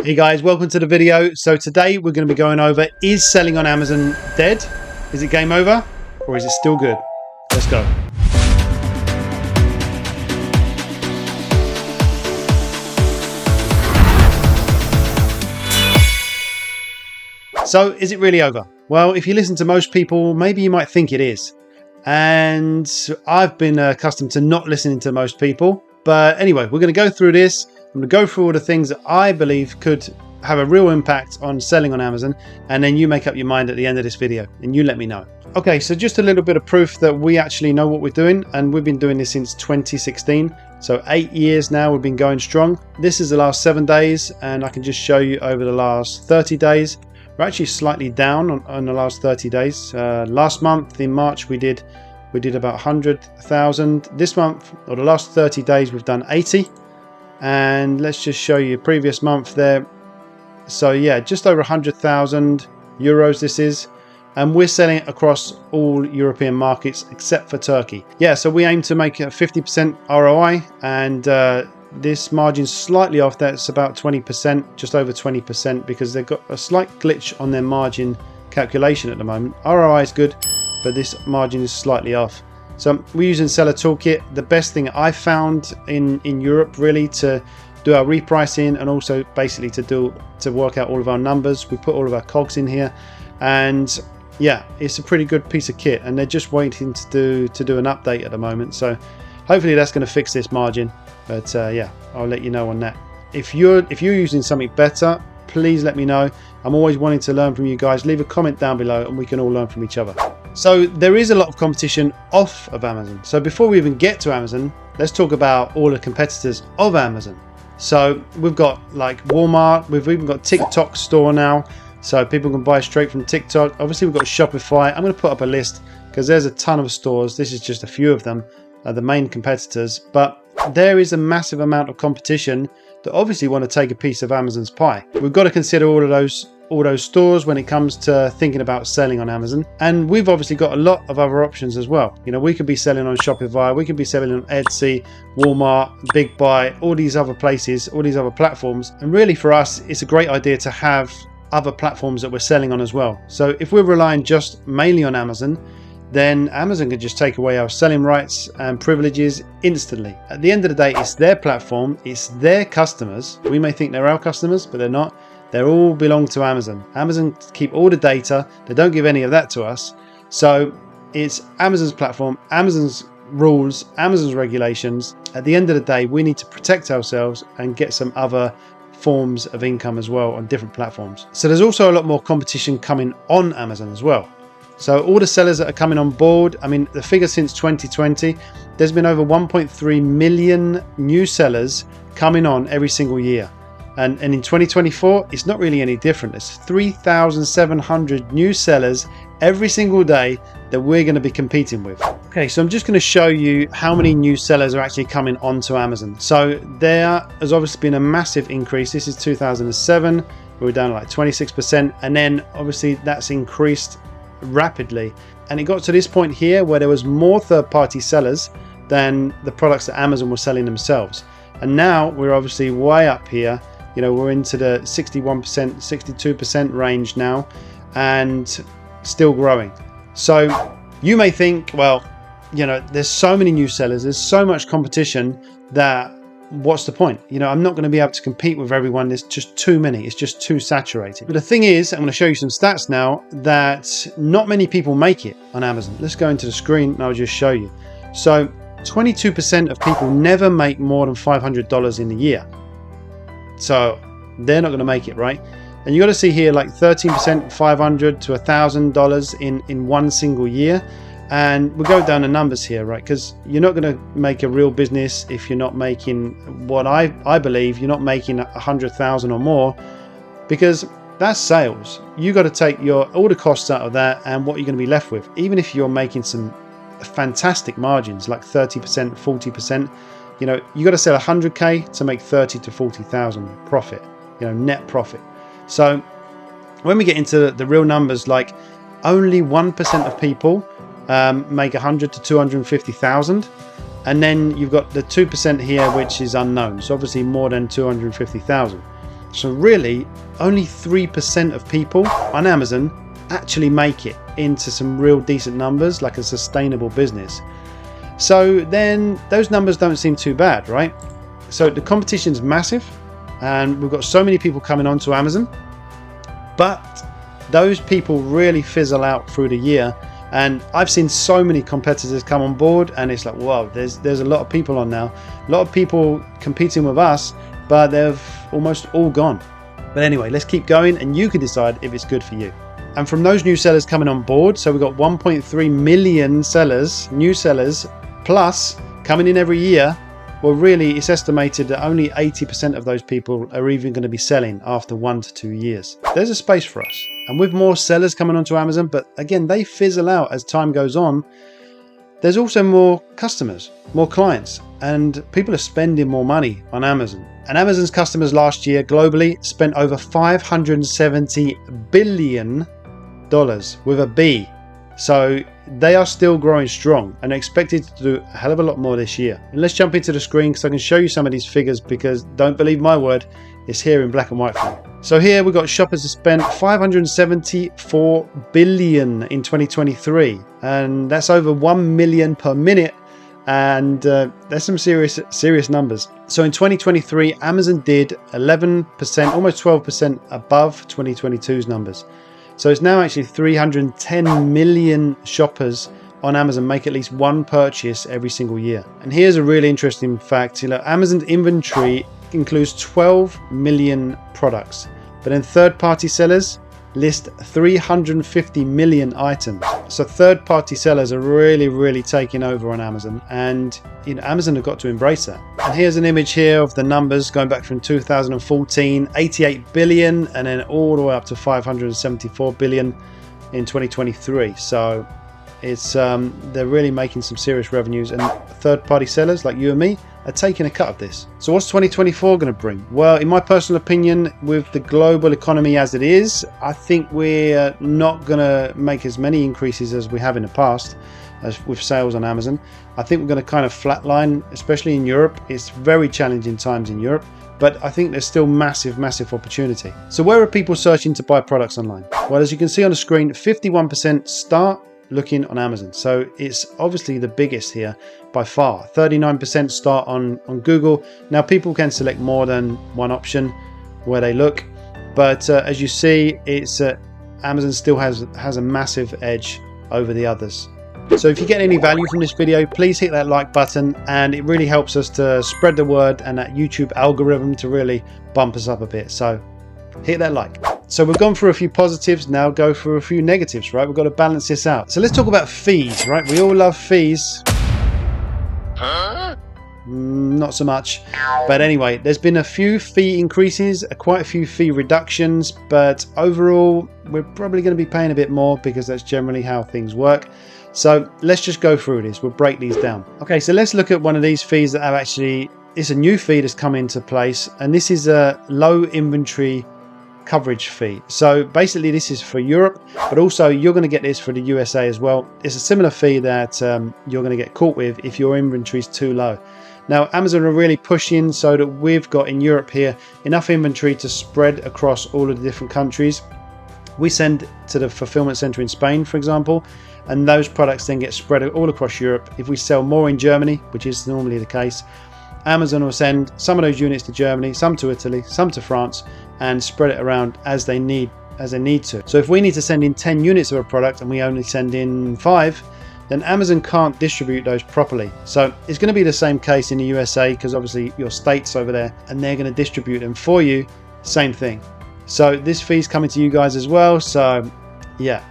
Hey guys, welcome to the video. So today we're going to be going over, is selling on Amazon dead? Is it game over? Or is it still good? Let's go. So is it really over? Well, if you listen to most people, maybe you might think it is. And I've been accustomed to not listening to most people. But anyway, we're going to go through this. I'm going to go through all the things that I believe could have a real impact on selling on Amazon, and then you make up your mind at the end of this video and you let me know. Okay, so just a little bit of proof that we actually know what we're doing, and we've been doing this since 2016. So 8 years now we've been going strong. This is the last 7 days, and I can just show you over the last 30 days. We're actually slightly down on the last 30 days. Last month in March we did about 100,000. This month, or the last 30 days, we've done 80. And let's just show you previous month there. So yeah, just over 100,000 euros this is, and we're selling it across all European markets except for Turkey. Yeah, so we aim to make a 50% ROI, and this margin's slightly off. That's about 20%, just over 20%, because they've got a slight glitch on their margin calculation at the moment. ROI is good, but this margin is slightly off. So we're using Seller Toolkit. The best thing I found in Europe really to do our repricing, and also basically to work out all of our numbers. We put all of our cogs in here, and yeah, it's a pretty good piece of kit, and they're just waiting to do an update at the moment. So hopefully that's going to fix this margin. But yeah, I'll let you know on that. If you're using something better, please let me know. I'm always wanting to learn from you guys. Leave a comment down below and we can all learn from each other. So there is a lot of competition off of Amazon. So before we even get to Amazon, let's talk about all the competitors of Amazon. So we've got like Walmart, we've even got TikTok store now. So people can buy straight from TikTok. Obviously we've got Shopify. I'm going to put up a list because there's a ton of stores. This is just a few of them, the main competitors. But there is a massive amount of competition that obviously want to take a piece of Amazon's pie. We've got to consider all those stores when it comes to thinking about selling on Amazon. And we've obviously got a lot of other options as well. You know, we could be selling on Shopify, we could be selling on Etsy, Walmart, Big Buy, all these other places, all these other platforms. And really for us, it's a great idea to have other platforms that we're selling on as well. So if we're relying just mainly on Amazon, then Amazon can just take away our selling rights and privileges instantly. At the end of the day, it's their platform, it's their customers. We may think they're our customers, but they're not. They all belong to Amazon. Amazon keep all the data. They don't give any of that to us. So it's Amazon's platform, Amazon's rules, Amazon's regulations. At the end of the day, we need to protect ourselves and get some other forms of income as well on different platforms. So there's also a lot more competition coming on Amazon as well. So all the sellers that are coming on board, I mean, the figure since 2020, there's been over 1.3 million new sellers coming on every single year. And in 2024, it's not really any different. There's 3,700 new sellers every single day that we're going to be competing with. Okay, so I'm just going to show you how many new sellers are actually coming onto Amazon. So there has obviously been a massive increase. This is 2007. We were down like 26%. And then obviously that's increased rapidly. And it got to this point here where there was more third-party sellers than the products that Amazon was selling themselves. And now we're obviously way up here. You know, we're into the 61%, 62% range now, and still growing. So you may think, well, you know, there's so many new sellers, there's so much competition that what's the point? You know, I'm not going to be able to compete with everyone. There's just too many. It's just too saturated. But the thing is, I'm going to show you some stats now that not many people make it on Amazon. Let's go into the screen and I'll just show you. So 22% of people never make more than $500 in a year. So they're not going to make it, right? And you got to see here like 13%, $500 to $1,000 in one single year. And we'll go down the numbers here, right? Because you're not going to make a real business if you're not making what I believe you're not making 100,000 or more, because that's sales. You got to take all the costs out of that, and what you're going to be left with, even if you're making some fantastic margins like 30%, 40%. You know, you got to sell 100K to make 30 to 40,000 profit, you know, net profit. So when we get into the real numbers, like only 1% of people make 100 to 250,000, and then you've got the 2% here, which is unknown. So obviously more than 250,000. So really, only 3% of people on Amazon actually make it into some real decent numbers, like a sustainable business. So then those numbers don't seem too bad, right? So the competition's massive and we've got so many people coming onto Amazon, but those people really fizzle out through the year. And I've seen so many competitors come on board and it's like, wow, there's a lot of people on now, a lot of people competing with us, but they've almost all gone. But anyway, let's keep going and you can decide if it's good for you. And from those new sellers coming on board, so we've got 1.3 million sellers, new sellers, plus coming in every year. Well, really, it's estimated that only 80% of those people are even going to be selling after 1 to 2 years. There's a space for us. And with more sellers coming onto Amazon, but again, they fizzle out as time goes on, there's also more customers, more clients, and people are spending more money on Amazon. And Amazon's customers last year globally spent over $570 billion with a B. So they are still growing strong and are expected to do a hell of a lot more this year. And let's jump into the screen so I can show you some of these figures, because don't believe my word, it's here in black and white for you. So here we've got shoppers who spent $574 billion in 2023, and that's over 1 million per minute. And there's some serious numbers. So in 2023, Amazon did 11%, almost 12% above 2022's numbers. So it's now actually 310 million shoppers on Amazon make at least one purchase every single year. And here's a really interesting fact. Amazon's inventory includes 12 million products, but then third-party sellers list 350 million items. So third-party sellers are really taking over on Amazon, and Amazon have got to embrace that. And here's an image here of the numbers going back from 2014, 88 billion, and then all the way up to 574 billion in 2023. So it's they're really making some serious revenues, and third-party sellers like you and me are taking a cut of this. So what's 2024 going to bring? Well, in my personal opinion, with the global economy as it is, I think we're not going to make as many increases as we have in the past as with sales on Amazon. I think we're going to kind of flatline, especially in Europe. It's very challenging times in Europe, but I think there's still massive opportunity. So where are people searching to buy products online? Well, as you can see on the screen, 51% start looking on Amazon. So it's obviously the biggest here by far. 39% start on Google. Now people can select more than one option where they look, but as you see, it's Amazon still has a massive edge over the others. So if you get any value from this video, please hit that like button, and it really helps us to spread the word and that YouTube algorithm to really bump us up a bit. So hit that like. So we've gone through a few positives, now go through a few negatives, right? We've got to balance this out. So let's talk about fees, right? We all love fees. Not so much. But anyway, there's been a few fee increases, quite a few fee reductions, but overall, we're probably going to be paying a bit more because that's generally how things work. So let's just go through this. We'll break these down. Okay, so let's look at one of these fees that have actually, it's a new fee that's come into place, and this is a low inventory coverage fee. So basically this is for Europe, but also you're going to get this for the USA as well. It's a similar fee that you're going to get caught with if your inventory is too low. Now Amazon are really pushing so that we've got in Europe here enough inventory to spread across all of the different countries. We send to the fulfillment center in Spain, for example, and those products then get spread all across Europe. If we sell more in Germany, which is normally the case, Amazon will send some of those units to Germany, some to Italy, some to France, and spread it around as they need to. So if we need to send in 10 units of a product and we only send in 5, then Amazon can't distribute those properly. So it's going to be the same case in the USA, because obviously your state's over there and they're going to distribute them for you. Same thing. So this fee's coming to you guys as well. So yeah,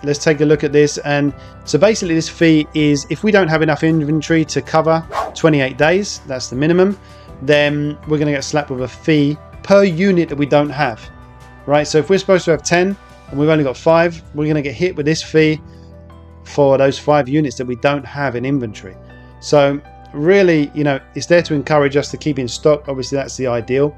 let's take a look at this. And so basically this fee is if we don't have enough inventory to cover 28 days, that's the minimum, then we're going to get slapped with a fee per unit that we don't have, right? So if we're supposed to have 10 and we've only got 5, we're going to get hit with this fee for those 5 units that we don't have in inventory. So really, it's there to encourage us to keep in stock. Obviously that's the ideal,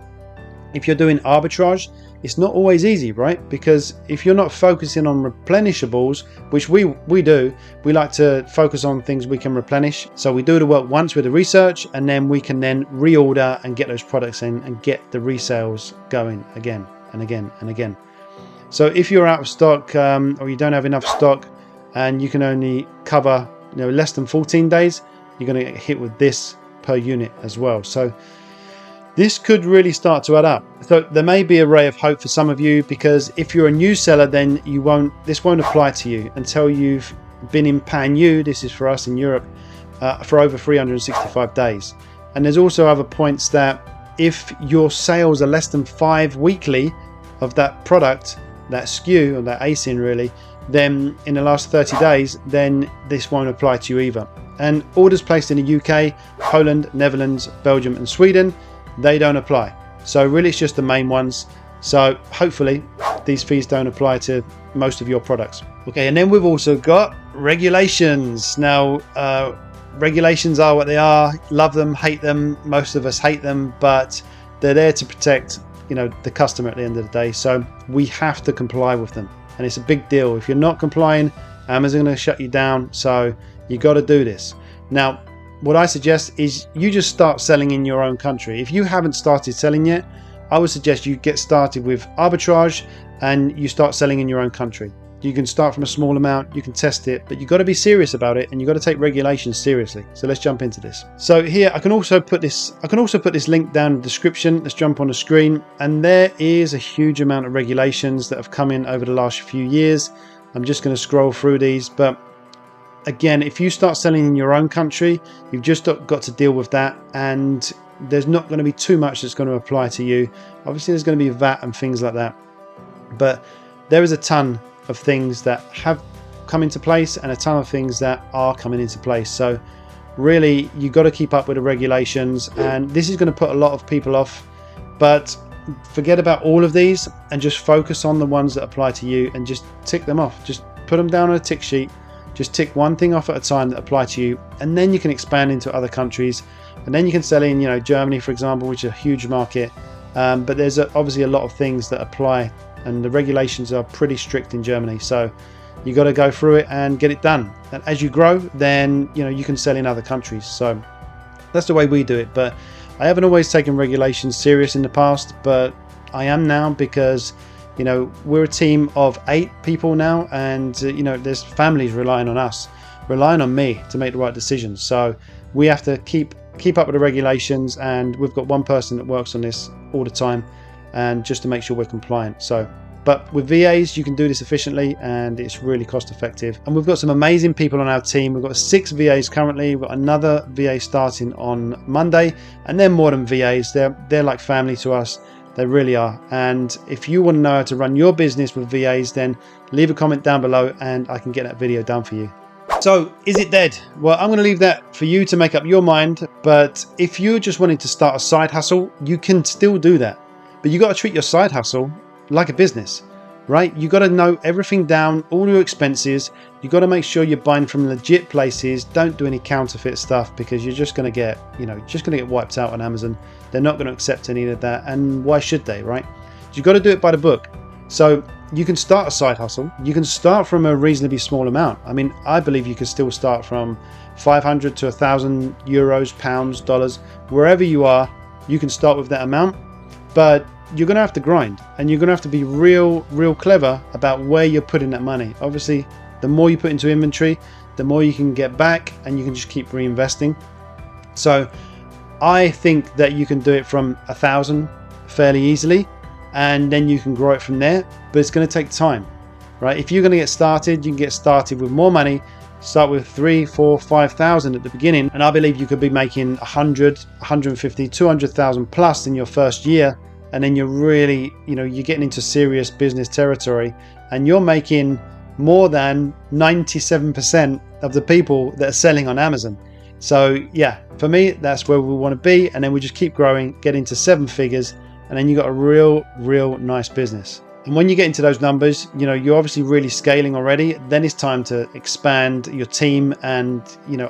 if you're doing arbitrage, it's not always easy, right? Because if you're not focusing on replenishables, which we do, we like to focus on things we can replenish. So we do the work once with the research, and then we can then reorder and get those products in and get the resales going again and again and again. So if you're out of stock, or you don't have enough stock and you can only cover less than 14 days, you're going to get hit with this per unit as well. So this could really start to add up. So there may be a ray of hope for some of you, because if you're a new seller, then this won't apply to you until you've been in PANU. This is for us in Europe, for over 365 days. And there's also other points that if your sales are less than 5 weekly of that product, that SKU or that ASIN really, then in the last 30 days, then this won't apply to you either. And orders placed in the UK, Poland, Netherlands, Belgium and Sweden, they don't apply. So really it's just the main ones. So hopefully these fees don't apply to most of your products. Okay, and then we've also got regulations. Now, regulations are what they are. Love them, hate them. Most of us hate them, but they're there to protect the customer at the end of the day. So we have to comply with them. And it's a big deal. If you're not complying, Amazon going to shut you down. So you got to do this. Now, what I suggest is you just start selling in your own country. If you haven't started selling yet, I would suggest you get started with arbitrage and you start selling in your own country. You can start from a small amount, you can test it, but you've got to be serious about it and you've got to take regulations seriously. So let's jump into this. So here I can also put this link down in the description. Let's jump on the screen, and there is a huge amount of regulations that have come in over the last few years. I'm just going to scroll through these, but again, if you start selling in your own country, you've just got to deal with that, and there's not going to be too much that's going to apply to you. Obviously there's going to be VAT and things like that, but there is a ton of things that have come into place and a ton of things that are coming into place. So really you got to keep up with the regulations, and this is going to put a lot of people off, but forget about all of these and just focus on the ones that apply to you and just tick them off. Just put them down on a tick sheet. Just tick one thing off at a time that apply to you, and then you can expand into other countries, and then you can sell in Germany, for example, which is a huge market, but there's obviously a lot of things that apply, and the regulations are pretty strict in Germany, so you got to go through it and get it done. And as you grow, then you can sell in other countries. So that's the way we do it. But I haven't always taken regulations serious in the past, but I am now, because we're a team of 8 people now, and there's families relying on us, relying on me to make the right decisions. So we have to keep up with the regulations, and we've got one person that works on this all the time, and just to make sure we're compliant. So, but with VAs you can do this efficiently, and it's really cost effective. And we've got some amazing people on our team. We've got 6 VAs currently. We've got another VA starting on Monday, and they're more than VAs. They're like family to us. They really are. And if you want to know how to run your business with VAs, then leave a comment down below and I can get that video done for you. So is it dead? Well, I'm going to leave that for you to make up your mind. But if you're just wanting to start a side hustle, you can still do that. But you got to treat your side hustle like a business, right? You got to know everything down, all your expenses. You got to make sure you're buying from legit places. Don't do any counterfeit stuff, because you're just going to get, wiped out on Amazon. They're not going to accept any of that, and why should they, right? You got to do it by the book. So you can start a side hustle. You can start from a reasonably small amount. I mean, I believe you can still start from 500 to 1,000 euros, pounds, dollars, wherever you are. You can start with that amount, but you're going to have to grind, and you're going to have to be real clever about where you're putting that money. Obviously, the more you put into inventory, the more you can get back, and you can just keep reinvesting. So I think that you can do it from 1,000 fairly easily, and then you can grow it from there, but it's going to take time, right? If you're going to get started, you can get started with more money. Start with 3, 4, 5,000 at the beginning, and I believe you could be making 100, 150, 200,000 plus in your first year. And then you're really, you're getting into serious business territory, and you're making more than 97% of the people that are selling on Amazon. So yeah, for me, that's where we want to be. And then we just keep growing, get into 7 figures, and then you got a real nice business. And when you get into those numbers, you're obviously really scaling already. Then it's time to expand your team, and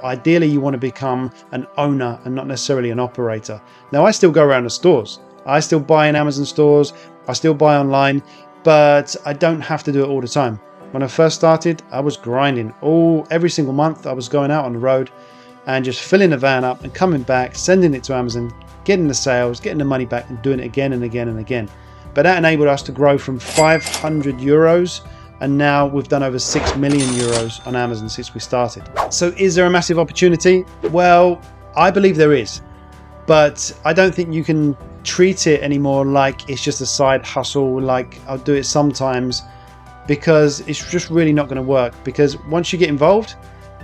ideally you want to become an owner and not necessarily an operator. Now, I still go around the stores. I still buy in Amazon stores, I still buy online, but I don't have to do it all the time. When I first started, I was grinding every single month. I was going out on the road and just filling the van up and coming back, sending it to Amazon, getting the sales, getting the money back, and doing it again and again and again. But that enabled us to grow from 500 euros, and now we've done over 6 million euros on Amazon since we started. So is there a massive opportunity? Well, I believe there is, but I don't think you can treat it anymore like it's just a side hustle, like I'll do it sometimes, because it's just really not going to work. Because once you get involved,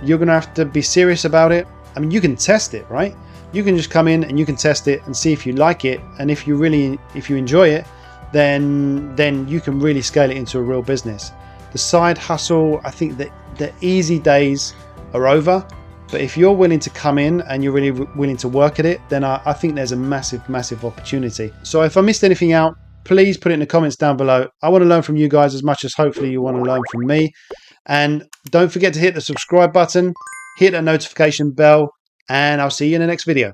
you're going to have to be serious about it. I mean, you can test it, right? You can just come in and you can test it and see if you like it, and if you enjoy it, then you can really scale it into a real business. The side hustle, I think that the easy days are over, but if you're willing to come in and you're really willing to work at it, then I think there's a massive opportunity. So if I missed anything out, please put it in the comments down below. I want to learn from you guys as much as hopefully you want to learn from me. And don't forget to hit the subscribe button, hit that notification bell, and I'll see you in the next video.